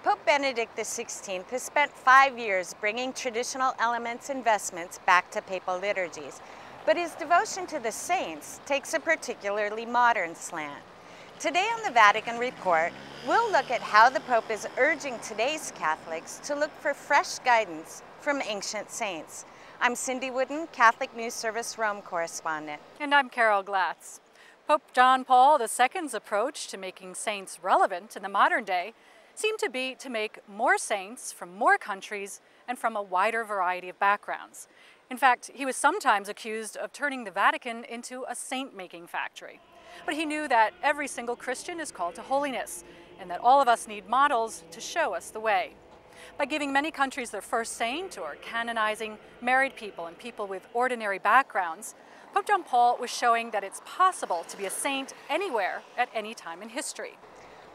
Pope Benedict XVI has spent 5 years bringing traditional elements and vestments back to papal liturgies, but his devotion to the saints takes a particularly modern slant. Today on the Vatican Report, we'll look at how the Pope is urging today's Catholics to look for fresh guidance from ancient saints. I'm Cindy Wooden, Catholic News Service Rome correspondent. And I'm Carol Glatz. Pope John Paul II's approach to making saints relevant in the modern day seemed to be to make more saints from more countries and from a wider variety of backgrounds. In fact, he was sometimes accused of turning the Vatican into a saint-making factory. But he knew that every single Christian is called to holiness, and that all of us need models to show us the way. By giving many countries their first saint, or canonizing married people and people with ordinary backgrounds, Pope John Paul was showing that it's possible to be a saint anywhere at any time in history.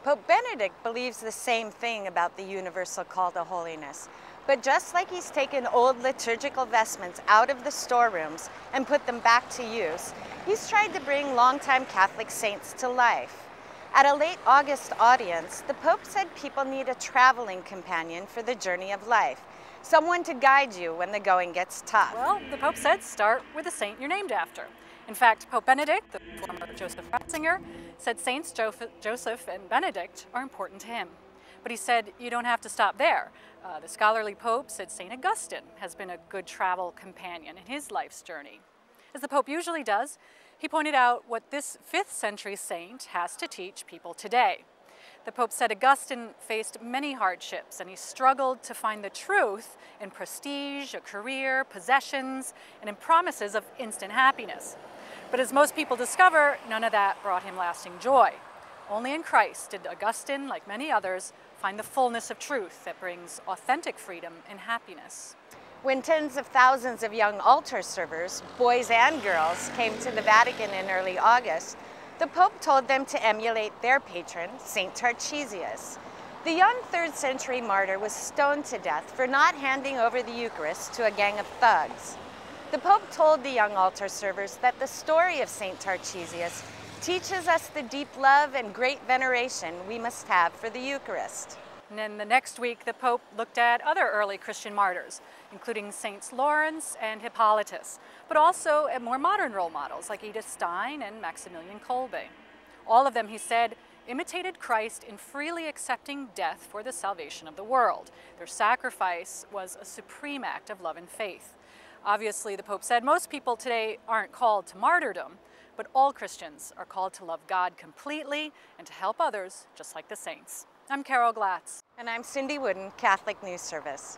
Pope Benedict believes the same thing about the universal call to holiness. But just like he's taken old liturgical vestments out of the storerooms and put them back to use, he's tried to bring longtime Catholic saints to life. At a late August audience, the Pope said people need a traveling companion for the journey of life, someone to guide you when the going gets tough. Well, the Pope said start with a saint you're named after. In fact, Pope Benedict, the former Joseph Ratzinger, said Saints Joseph and Benedict are important to him. But he said you don't have to stop there. The scholarly Pope said St. Augustine has been a good travel companion in his life's journey. As the Pope usually does, he pointed out what this 5th century saint has to teach people today. The Pope said Augustine faced many hardships and he struggled to find the truth in prestige, a career, possessions, and in promises of instant happiness. But as most people discover, none of that brought him lasting joy. Only in Christ did Augustine, like many others, find the fullness of truth that brings authentic freedom and happiness. When tens of thousands of young altar servers, boys and girls, came to the Vatican in early August, the Pope told them to emulate their patron, St. Tarcisius. The young 3rd century martyr was stoned to death for not handing over the Eucharist to a gang of thugs. The Pope told the young altar servers that the story of St. Tarcisius teaches us the deep love and great veneration we must have for the Eucharist. And then the next week, the Pope looked at other early Christian martyrs, including Saints Lawrence and Hippolytus, but also at more modern role models like Edith Stein and Maximilian Kolbe. All of them, he said, imitated Christ in freely accepting death for the salvation of the world. Their sacrifice was a supreme act of love and faith. Obviously, the Pope said most people today aren't called to martyrdom, but all Christians are called to love God completely and to help others just like the saints. I'm Carol Glatz. And I'm Cindy Wooden, Catholic News Service.